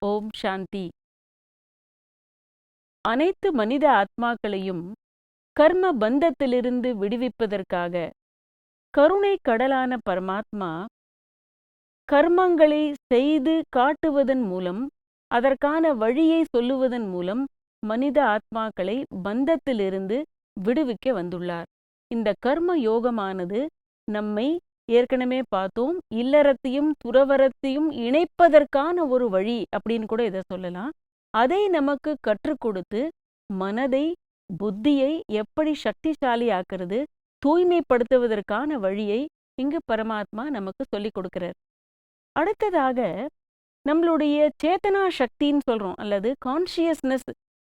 ஓம் சாந்தி. அனைத்து மனித ஆத்மாக்களையும் கர்ம பந்தத்திலிருந்து விடுவிப்பதற்காக கருணை கடலான பரமாத்மா கர்மங்களை செய்து காட்டுவதன் மூலம், அதற்கான வழியை சொல்லுவதன் மூலம் மனித ஆத்மாக்களை பந்தத்திலிருந்து விடுவிக்க வந்துள்ளார். இந்த கர்ம யோகமானது நம்மை ஏற்கனவே பார்த்தோம், இல்லறத்தையும் துறவரத்தையும் இணைப்பதற்கான ஒரு வழி அப்படின்னு கூட இதை சொல்லலாம். அதை நமக்கு கற்றுக் கொடுத்து மனதை, புத்தியை எப்படி சக்திசாலி ஆக்குறது, தூய்மைப்படுத்துவதற்கான வழியை இங்கு பரமாத்மா நமக்கு சொல்லிக் கொடுக்கிறார். அடுத்ததாக நம்மளுடைய சேத்தனா சக்தின்னு சொல்றோம், அல்லது கான்சியஸ்னஸ்,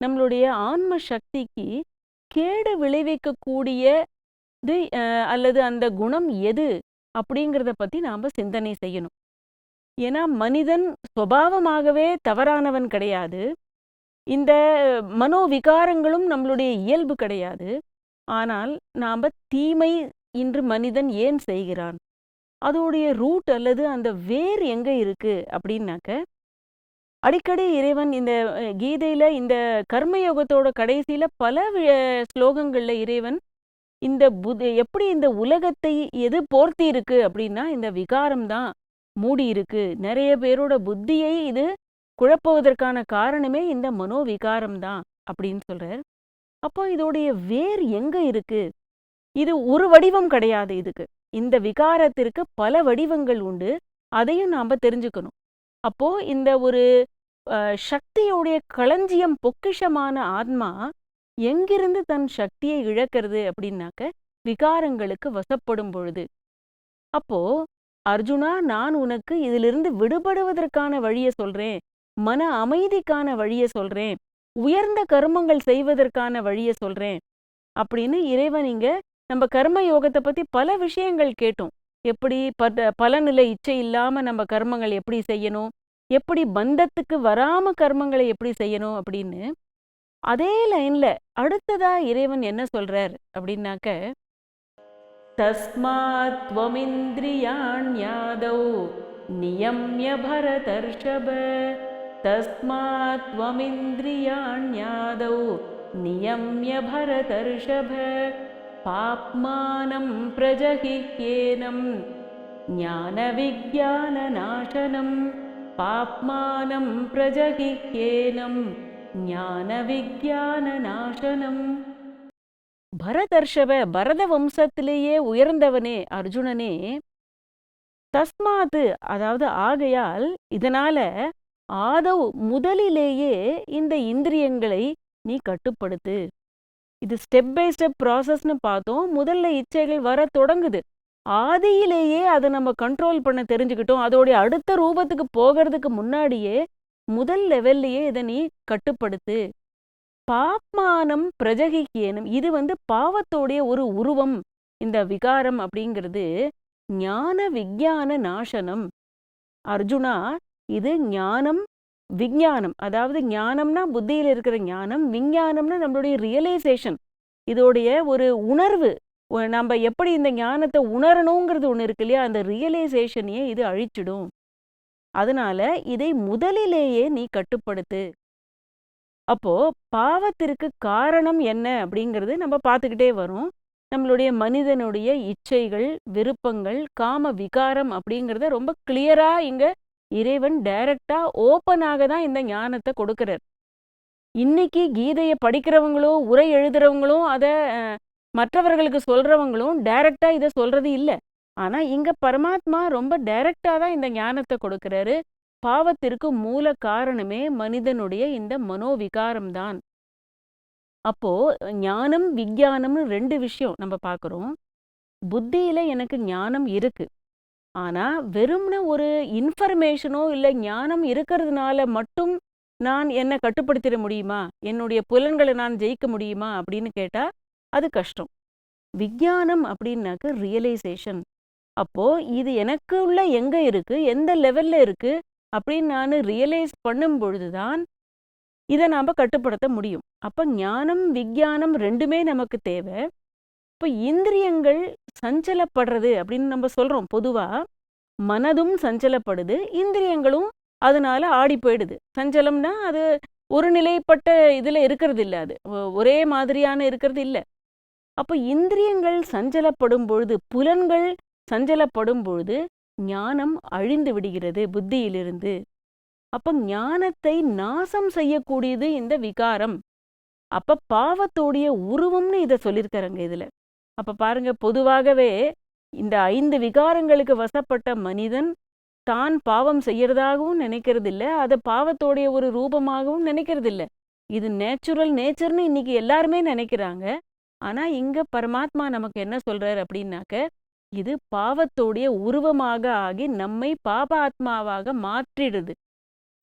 நம்மளுடைய ஆன்ம சக்திக்கு கேடு விளைவிக்கக்கூடியது அல்லது அந்த குணம் எது அப்படிங்கிறத பத்தி நாம சிந்தனை செய்யணும். ஏன்னா மனிதன் சுபாவமாகவே தவறானவன் கிடையாது, இந்த மனோவிகாரங்களும் நம்மளுடைய இயல்பு கிடையாது. ஆனால் நாம தீமை இன்று மனிதன் ஏன் செய்கிறான், அதோடைய ரூட் அல்லது அந்த வேர் எங்க இருக்கு அப்படின்னாக்க, அடிக்கடி இறைவன் இந்த கீதையில இந்த கர்மயோகத்தோட கடைசியில பல ஸ்லோகங்கள்ல இறைவன் இந்த எப்படி இந்த உலகத்தை எது போர்த்தி இருக்கு அப்படின்னா இந்த விகாரம் தான் மூடி இருக்கு. நிறைய பேரோட புத்தியை இது குழப்புவதற்கான காரணமே இந்த மனோவிகாரம் தான் அப்படின்னு சொல்றார். அப்போ இதோடைய வேர் எங்க இருக்கு? இது ஒரு வடிவம் கிடையாது, இதுக்கு இந்த விகாரத்திற்கு பல வடிவங்கள் உண்டு, அதையும் நாம தெரிஞ்சுக்கணும். அப்போ இந்த ஒரு சக்தியோடைய களஞ்சியம், பொக்கிஷமான ஆத்மா எங்கிருந்து தன் சக்தியை இழக்கிறது அப்படின்னாக்க விகாரங்களுக்கு வசப்படும் பொழுது. அப்போ அர்ஜுனா, நான் உனக்கு இதிலிருந்து விடுபடுவதற்கான வழியை சொல்றேன், மன அமைதிக்கான வழியை சொல்றேன், உயர்ந்த கர்மங்கள் செய்வதற்கான வழியை சொல்றேன் அப்படின்னு இறைவன் இங்க நம்ம கர்ம யோகத்தை பத்தி பல விஷயங்கள் கேட்டோம். எப்படி பலநிலை இச்சை இல்லாம நம்ம கர்மங்கள் எப்படி செய்யணும், எப்படி பந்தத்துக்கு வராம கர்மங்களை எப்படி செய்யணும் அப்படின்னு. அதே லைன்ல அடுத்ததா இறைவன் என்ன சொல்றார் அப்படின்னாக்க, தஸ்மாத் த்வமிந்திரியாண்யாதௌ நியம்ய பரதர்ஷப, தஸ்மாத் த்வமிந்திரியாண்யாதௌ நியம்ய பரதர்ஷப, பாப்மானம் பிரஜஹிஹ்யேனம் ஞான விஞ்ஞான நாசனம், பாப்மானம் பிரஜஹிஹ்யேனம் ஞான விஞ்ஞான நாசனம். பரதர்ஷப, பரத வம்சத்திலேயே உயர்ந்தவனே அர்ஜுனனே, தஸ்மாத்து அதாவது ஆகையால், இதனால ஆதவ் முதலிலேயே இந்த இந்திரியங்களை நீ கட்டுப்படுத்து. இது ஸ்டெப் பை ஸ்டெப் ப்ராசஸ்னு பார்த்தோம். முதல்ல இச்சைகள் வர தொடங்குது, ஆதியிலேயே அதை நம்ம கண்ட்ரோல் பண்ண தெரிஞ்சுக்கிட்டோம். அதோடைய அடுத்த ரூபத்துக்கு போகிறதுக்கு முன்னாடியே முதல் லெவல்லையே இதை நீ கட்டுப்படுத்து. பாப்மானம் பிரஜகிக்கேனும், இது பாவத்தோடைய ஒரு உருவம். இந்த விகாரம் அப்படிங்கிறது ஞான விஞ்ஞான நாசனம். அர்ஜுனா, இது ஞானம் விஞ்ஞானம், அதாவது ஞானம்னா புத்தியில் இருக்கிற ஞானம், விஞ்ஞானம்னா நம்மளுடைய ரியலைசேஷன், இதோடைய ஒரு உணர்வு. நம்ம எப்படி இந்த ஞானத்தை உணரணுங்கிறது ஒன்று இருக்கு இல்லையா, அந்த ரியலைசேஷனையே இது அழிச்சிடும். அதனால இதை முதலிலேயே நீ கட்டுப்படுத்து. அப்போ பாவத்திற்கு காரணம் என்ன அப்படிங்கிறது நம்ம பார்த்துக்கிட்டே வரோம். நம்மளுடைய மனிதனுடைய இச்சைகள், விருப்பங்கள், காம விகாரம் அப்படிங்கிறத ரொம்ப கிளியரா இங்க இறைவன் டைரக்டா ஓப்பனாக தான் இந்த ஞானத்தை கொடுக்கிறார். இன்னைக்கு கீதையை படிக்கிறவங்களோ உரை எழுதுறவங்களும் அதை மற்றவர்களுக்கு சொல்றவங்களும் டைரக்டா இதை சொல்றது இல்லை. ஆனா இங்க பரமாத்மா ரொம்ப டைரக்டா தான் இந்த ஞானத்தை கொடுக்கிறாரு. பாவத்திற்கு மூல காரணமே மனிதனுடைய இந்த மனோவிகாரம் தான். அப்போ ஞானம் விஞ்ஞானம்னு ரெண்டு விஷயம் நம்ம பார்க்குறோம். புத்தியில எனக்கு ஞானம் இருக்கு, ஆனா வெறும்ன ஒரு இன்ஃபர்மேஷனோ இல்லை ஞானம் இருக்கிறதுனால மட்டும் நான் என்னை கட்டுப்படுத்திட முடியுமா, என்னுடைய புலன்களை நான் ஜெயிக்க முடியுமா அப்படின்னு கேட்டா அது கஷ்டம். விஞ்ஞானம் அப்படின்னாக்க ரியலைசேஷன். அப்போ இது எனக்குள்ள எங்க இருக்கு, எந்த லெவல்ல இருக்கு அப்படின்னு நான் ரியலைஸ் பண்ணும் பொழுதுதான் இதை நாம் கட்டுப்படுத்த முடியும். அப்போ ஞானம் விஞ்ஞானம் ரெண்டுமே நமக்கு தேவை. இப்போ இந்திரியங்கள் சஞ்சலப்படுறது அப்படின்னு நம்ம சொல்றோம். பொதுவா மனதும் சஞ்சலப்படுது, இந்திரியங்களும் அதனால ஆடி போயிடுது. சஞ்சலம்னா அது ஒரு நிலைப்பட்ட இதுல இருக்கிறது இல்ல, அது ஒரே மாதிரியான இருக்கிறது இல்ல. அப்ப இந்திரியங்கள் சஞ்சலப்படும் பொழுது, புலன்கள் சஞ்சலப்படும் பொழுது ஞானம் அழிந்து விடுகிறது புத்தியிலிருந்து. அப்ப ஞானத்தை நாசம் செய்யக்கூடியது இந்த விகாரம். அப்ப பாவத்தோடைய உருவம்னு இத சொல்லியிருக்காருங்க இதுல. அப்ப பாருங்க, பொதுவாகவே இந்த 5 விகாரங்களுக்கு வசப்பட்ட மனிதன் தான் பாவம் செய்யறதாகவும் நினைக்கிறது இல்ல, அதை பாவத்தோடைய ஒரு ரூபமாகவும் நினைக்கிறது இல்ல. இது நேச்சர்னு இன்னைக்கு எல்லாருமே நினைக்கிறாங்க. ஆனா இங்க பரமாத்மா நமக்கு என்ன சொல்றாரு அப்படின்னாக்க, இது பாவத்தோடைய உருவமாக ஆகி நம்மை பாபாத்மாவாக மாற்றிடுது.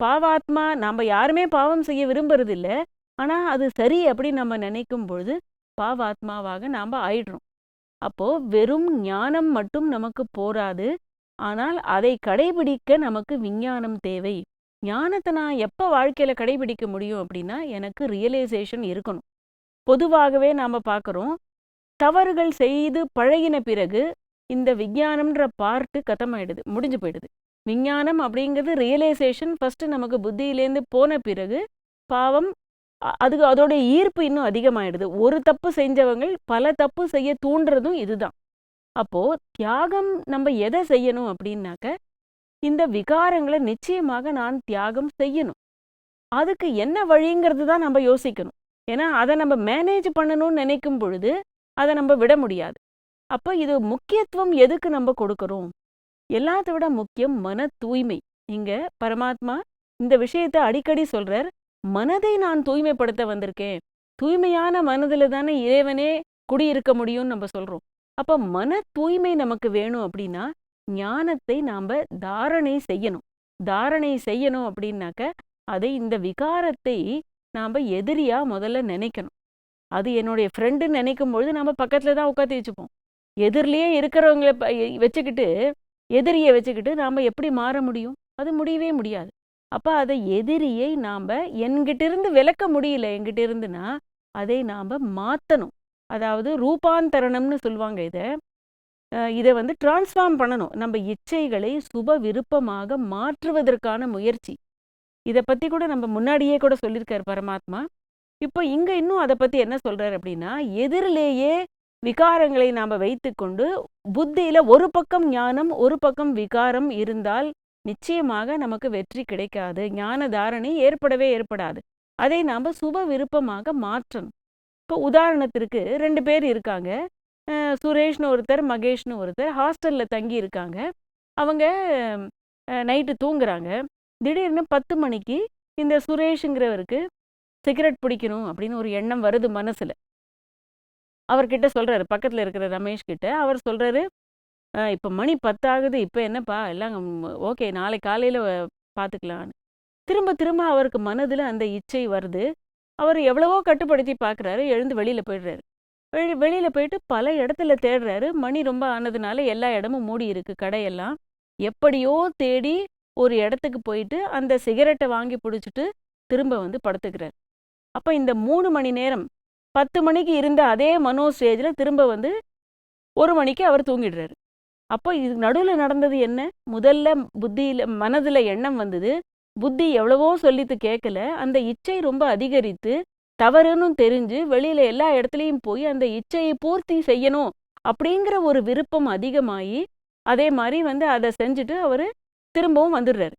பாவாத்மா, நம்ம யாருமே பாவம் செய்ய விரும்புறது இல்ல. ஆனா அது சரி அப்படின்னு நம்ம நினைக்கும் பொழுது பாவாத்மாவாக நாம ஆயிடுறோம். அப்போ வெறும் ஞானம் மட்டும் நமக்கு போராது. ஆனால் அதை கடைபிடிக்க நமக்கு விஞ்ஞானம் தேவை. ஞானத்தை நான் எப்ப வாழ்க்கையில கடைபிடிக்க முடியும் அப்படின்னா, எனக்கு ரியலைசேஷன் இருக்கணும். பொதுவாகவே நாம பார்க்குறோம், தவறுகள் செய்து பழகின பிறகு இந்த விஞ்ஞானம்ன்ற பார்ட்டு கத்தமாயிடுது, முடிஞ்சு போயிடுது. விஞ்ஞானம் அப்படிங்கிறது ரியலைசேஷன் ஃபர்ஸ்ட் நமக்கு புத்தியிலேருந்து போன பிறகு பாவம் அதுக்கு அதோட ஈர்ப்பு இன்னும் அதிகமாயிடுது. ஒரு தப்பு செஞ்சவங்க பல தப்பு செய்ய தூண்டுறதும் இதுதான். அப்போ தியாகம் நம்ம எதை செய்யணும் அப்படின்னாக்க, இந்த விகாரங்களை நிச்சயமாக நான் தியாகம் செய்யணும். அதுக்கு என்ன வழிங்கிறது தான் நம்ம யோசிக்கணும். ஏன்னா அதை நம்ம மேனேஜ் பண்ணணும்னு நினைக்கும் பொழுது அதை நம்ம விட முடியாது. அப்போ இது முக்கியத்துவம் எதுக்கு நம்ம கொடுக்கறோம்? எல்லாத்த விட முக்கியம் மன தூய்மை. இங்க பரமாத்மா இந்த விஷயத்தை அடிக்கடி சொல்றார். மனதை நான் தூய்மைப்படுத்த வந்திருக்கேன். தூய்மையான மனதில் தானே இறைவனே குடியிருக்க முடியும்னு நம்ம சொல்றோம். அப்ப மன தூய்மை நமக்கு வேணும் அப்படின்னா ஞானத்தை நாம தாரணை செய்யணும். தாரணை செய்யணும் அப்படின்னாக்க அதை இந்த விகாரத்தை நாம எதிரியா முதல்ல நினைக்கணும். அது என்னுடைய ஃப்ரெண்டுன்னு நினைக்கும் பொழுது நம்ம பக்கத்துல தான் உட்காந்து வச்சுப்போம். எதிரிலேயே இருக்கிறவங்கள வச்சுக்கிட்டு, எதிரியை வச்சுக்கிட்டு நாம எப்படி மாற முடியும்? அது முடியவே முடியாது. அப்ப அதை எதிரியை நாம என்கிட்ட இருந்து விலக்க முடியல, என்கிட்ட இருந்துன்னா அதை நாம மாத்தணும். அதாவது ரூபாந்தரணம்னு சொல்லுவாங்க இதை வந்து டிரான்ஸ்ஃபார்ம் பண்ணணும். நம்ம இச்சைகளை சுப விருப்பமாக மாற்றுவதற்கான முயற்சி. இதை பத்தி கூட நம்ம முன்னாடியே கூட சொல்லியிருக்காரு பரமாத்மா. இப்போ இங்க இன்னும் அதை பத்தி என்ன சொல்றாரு அப்படின்னா, எதிரிலேயே விகாரங்களை நாம வைத்துக்கொண்டு புத்தியில ஒரு பக்கம் ஞானம் ஒரு பக்கம் விகாரம் இருந்தால் நிச்சயமாக நமக்கு வெற்றி கிடைக்காது. ஞான தாரணை ஏற்படாது. அதை நாம சுப விருப்பமாக மாற்றணும். இப்போ உதாரணத்திற்கு 2 பேர் இருக்காங்க. சுரேஷ்னு ஒருத்தர், மகேஷ்னு ஒருத்தர் ஹாஸ்டல்ல தங்கி இருக்காங்க. அவங்க நைட்டு தூங்குறாங்க. திடீர்னு 10 மணிக்கு இந்த சுரேஷுங்கிறவருக்கு சிகரெட் பிடிக்கணும் அப்படின்னு ஒரு எண்ணம் வருது மனசுல. அவர்கிட்ட சொல்றாரு, பக்கத்துல இருக்கிற ரமேஷ் கிட்ட அவர் சொல்றாரு, இப்ப மணி 10 ஆகுது, இப்ப என்னப்பா எல்லாம் ஓகே, நாளை காலையில பார்த்துக்கலான்னு. திரும்ப திரும்ப அவருக்கு மனதுல அந்த இச்சை வருது. அவர் எவ்வளவோ கட்டுப்படுத்தி பார்க்குறாரு, எழுந்து வெளியில போயிடுறாரு. வெளியில போயிட்டு பல இடத்துல தேடுறாரு. மணி ரொம்ப ஆனதுனால எல்லா இடமும் மூடி இருக்கு, கடையெல்லாம். எப்படியோ தேடி ஒரு இடத்துக்கு போயிட்டு அந்த சிகரெட்டை வாங்கி பிடிச்சிட்டு திரும்ப வந்து படுத்துக்கிறார். அப்ப இந்த 3 மணி நேரம் 10 மணிக்கு இருந்த அதே மனோ ஸ்டேஜ்ல திரும்ப வந்து 1 மணிக்கு அவர் தூங்கிடுறாரு. அப்போ இது நடுவில் நடந்தது என்ன? முதல்ல புத்தியில மனதுல எண்ணம் வந்தது. புத்தி எவ்வளவோ சொல்லித்து கேட்கல. அந்த இச்சை ரொம்ப அதிகரித்து தவறுன்னு தெரிஞ்சு வெளியில எல்லா இடத்துலையும் போய் அந்த இச்சையை பூர்த்தி செய்யணும் அப்படிங்கிற ஒரு விருப்பம் அதிகமாகி அதே மாதிரி வந்து அதை செஞ்சுட்டு அவரு திரும்பவும் வந்துடுறாரு.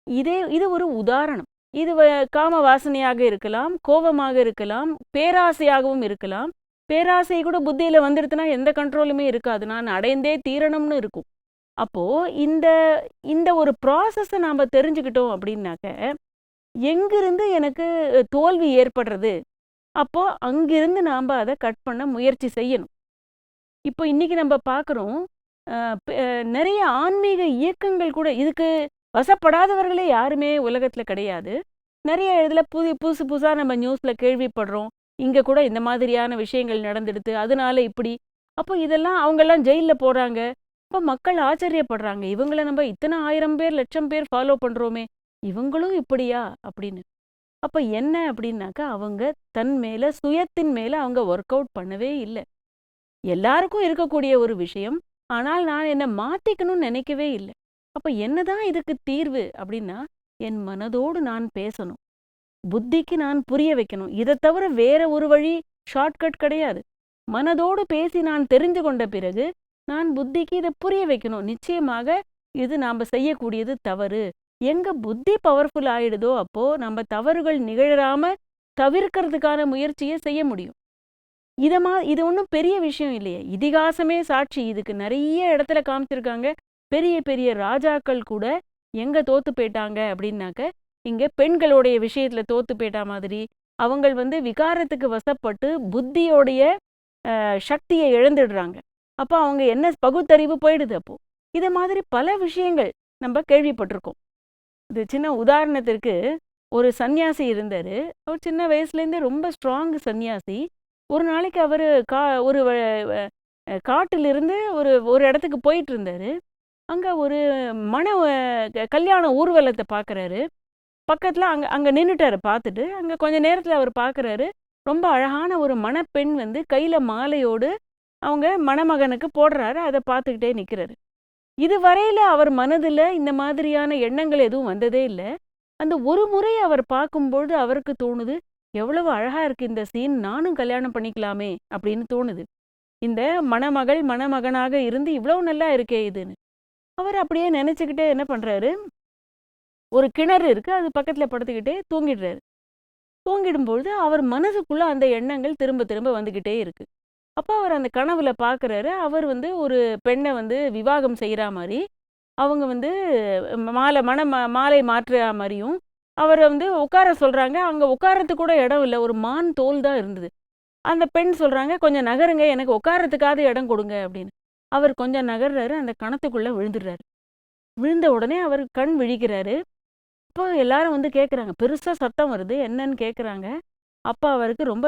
இது ஒரு உதாரணம். இது காம வாசனையாக இருக்கலாம், கோபமாக இருக்கலாம், பேராசையாகவும் இருக்கலாம். பேராசை கூட புத்தியில வந்துடுதுன்னா எந்த கண்ட்ரோலுமே இருக்காது, நான் அடைந்தே தீரணும்னு இருக்கும். அப்போ இந்த ஒரு ப்ராசஸை நாம தெரிஞ்சுக்கிட்டோம் அப்படின்னாக்க, எங்கிருந்து எனக்கு தோல்வி ஏற்படுறது, அப்போ அங்கிருந்து நாம அதை கட் பண்ண முயற்சி செய்யணும். இப்போ இன்னைக்கு நம்ம பார்க்குறோம், நிறைய ஆன்மீக இயக்கங்கள் கூட இதுக்கு வசப்படாதவர்களே யாருமே உலகத்துல கிடையாது. நிறைய இதுல புதுசா நம்ம நியூஸ்ல கேள்விப்படுறோம், இங்க கூட இந்த மாதிரியான விஷயங்கள் நடந்துடுது, அதனால இப்படி. அப்போ இதெல்லாம் அவங்கெல்லாம் ஜெயில போறாங்க. அப்போ மக்கள் ஆச்சரியப்படுறாங்க, இவங்கள நம்ம இத்தனை 1000 பேர் 1,00,000 பேர் ஃபாலோ பண்றோமே, இவங்களும் இப்படியா அப்படின்னு. அப்ப என்ன அப்படின்னாக்கா, அவங்க தன் மேல சுயத்தின் மேல அவங்க ஒர்க் அவுட் பண்ணவே இல்லை. எல்லாருக்கும் இருக்கக்கூடிய ஒரு விஷயம், ஆனால் நான் என்ன மாத்திக்கணும்னு நினைக்கவே இல்லை. அப்ப என்னதான் இதுக்கு தீர்வு அப்படின்னா, என் மனதோடு நான் பேசணும், புத்திக்கு நான் புரிய வைக்கணும். இதை தவிர வேற ஒரு வழி ஷார்ட்கட் கிடையாது. மனதோடு பேசி நான் தெரிந்து கொண்ட பிறகு நான் புத்திக்கு இதை புரிய வைக்கணும். நிச்சயமாக இது நாம் செய்யக்கூடியது தவறு. எங்க புத்தி பவர்ஃபுல் ஆயிடுதோ அப்போ நம்ம தவறுகள் நிகழாம தவிர்க்கிறதுக்கான முயற்சியை செய்ய முடியும். இது ஒன்றும் பெரிய விஷயம் இல்லையே. இதிகாசமே சாட்சி. இதுக்கு நிறைய இடத்துல காமிச்சிருக்காங்க. பெரிய பெரிய ராஜாக்கள் கூட எங்க தோத்து போயிட்டாங்க அப்படின்னாக்க, இங்க பெண்களுடைய விஷயத்துல தோத்து போயிட்டா மாதிரி, அவங்க விகாரத்துக்கு வசப்பட்டு புத்தியோடைய சக்தியை இழந்துடுறாங்க. அப்போ அவங்க என்ன பகுத்தறிவு போயிடுது. அப்போ இதை மாதிரி பல விஷயங்கள் நம்ம கேள்விப்பட்டிருக்கோம். இது சின்ன உதாரணத்திற்கு, ஒரு சன்னியாசி இருந்தார். அவர் சின்ன வயசுலேருந்தே ரொம்ப ஸ்ட்ராங் சன்னியாசி. ஒரு நாளைக்கு அவர் ஒரு காட்டிலிருந்து ஒரு இடத்துக்கு போயிட்டு இருந்தார். அங்கே ஒரு கல்யாண ஊர்வலத்தை பார்க்குறாரு. பக்கத்தில் அங்கே நின்றுட்டாரு. பார்த்துட்டு அங்கே கொஞ்ச நேரத்தில் அவர் பார்க்குறாரு, ரொம்ப அழகான ஒரு மணப்பெண் கையில் மாலையோடு அவங்க மணமகனுக்கு போடுறாரு. அதை பார்த்துக்கிட்டே நிற்கிறாரு. இதுவரையில் அவர் மனதில் இந்த மாதிரியான எண்ணங்கள் எதுவும் வந்ததே இல்லை. அந்த ஒரு முறை அவர் பார்க்கும்பொழுது அவருக்கு தோணுது, எவ்வளவு அழகா இருக்கு இந்த சீன், நானும் கல்யாணம் பண்ணிக்கலாமே அப்படின்னு தோணுது. இந்த மணமகள் மணமகனாக இருந்து இவ்வளவு நல்லா இருக்கே இதுன்னு அவர் அப்படியே நினைச்சுக்கிட்டே என்ன பண்றாரு, ஒரு கிணறு இருக்கு, அது பக்கத்துல படுத்துக்கிட்டே தூங்கிடுறாரு. தூங்கிடும்பொழுது அவர் மனசுக்குள்ள அந்த எண்ணங்கள் திரும்ப திரும்ப வந்துகிட்டே இருக்கு. அப்போ அவர் அந்த கனவுல பார்க்குறாரு, அவர் ஒரு பெண்ணை விவாகம் செய்கிற மாதிரி, அவங்க மாலை மாற்றுற மாதிரியும் அவரை உட்கார சொல்கிறாங்க. அங்கே உட்காரத்துக்கு கூட இடம் இல்லை, ஒரு மான் தோல் தான் இருந்தது. அந்த பெண் சொல்கிறாங்க, கொஞ்சம் நகருங்க, எனக்கு உட்காரத்துக்காவது இடம் கொடுங்க அப்படின்னு. அவர் கொஞ்சம் நகர்றாரு, அந்த கணத்துக்குள்ளே விழுந்துடுறாரு. விழுந்த உடனே அவர் கண் விழிக்கிறாரு. அப்போ எல்லாரும் கேட்குறாங்க, பெருசாக சத்தம் வருது, என்னன்னு கேட்குறாங்க. அப்பா அவருக்கு ரொம்ப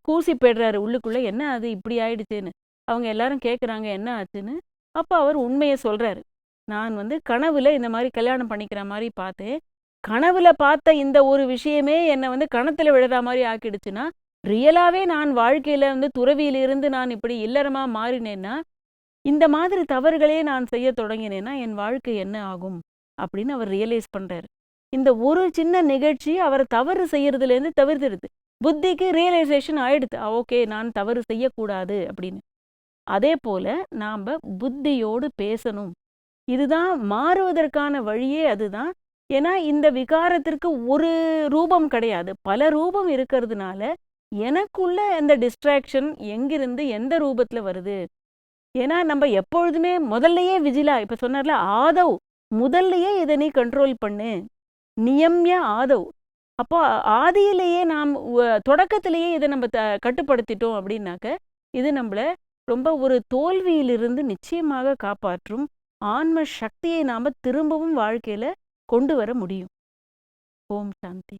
கூசி போய்டுறாரு உள்ளுக்குள்ளே, என்ன அது இப்படி ஆயிடுச்சுன்னு. அவங்க எல்லாரும் கேட்குறாங்க என்ன ஆச்சுன்னு. அப்போ அவர் உண்மையை சொல்கிறாரு, நான் கனவுல இந்த மாதிரி கல்யாணம் பண்ணிக்கிற மாதிரி பார்த்தேன். கனவுல பார்த்த இந்த ஒரு விஷயமே என்னை கணத்தில் விழுற மாதிரி ஆக்கிடுச்சுன்னா, ரியலாகவே நான் வாழ்க்கையில் துறவியிலிருந்து நான் இப்படி இல்லறமாக மாறினேன்னா, இந்த மாதிரி தவறுகளே நான் செய்ய தொடங்கினேன்னா என் வாழ்க்கை என்ன ஆகும் அப்படின்னு அவர் ரியலைஸ் பண்ணுறாரு. இந்த ஒரு சின்ன நிகழ்ச்சி அவரை தவறு செய்யறதுலேருந்து தவிர்த்துடுது. புத்திக்கு ரியலைசேஷன் ஆயிடுது, ஓகே நான் தவறு செய்யக்கூடாது அப்படின்னு. அதே போல நாம் புத்தியோடு பேசணும். இதுதான் மாறுவதற்கான வழியே அதுதான். ஏன்னா இந்த விகாரத்திற்கு ஒரு ரூபம் கிடையாது, பல ரூபம் இருக்கிறதுனால எனக்குள்ள இந்த டிஸ்ட்ராக்ஷன் எங்கிருந்து எந்த ரூபத்தில் வருது. ஏன்னா நம்ம எப்பொழுதுமே முதல்லையே விஜிலா, இப்போ சொன்னார்ல ஆதவ், முதல்லையே இதை நீ கண்ட்ரோல் பண்ணு, நியமிய ஆதவ். அப்போ ஆதியிலேயே நாம் தொடக்கத்திலேயே இதை நம்ம கட்டுப்படுத்திட்டோம் அப்படின்னாக்க இது நம்மளை ரொம்ப ஒரு தோல்வியிலிருந்து நிச்சயமாக காப்பாற்றும் ஆன்ம சக்தியை நாம் திரும்பவும் வாழ்க்கையில் கொண்டு வர முடியும். ஓம் சாந்தி.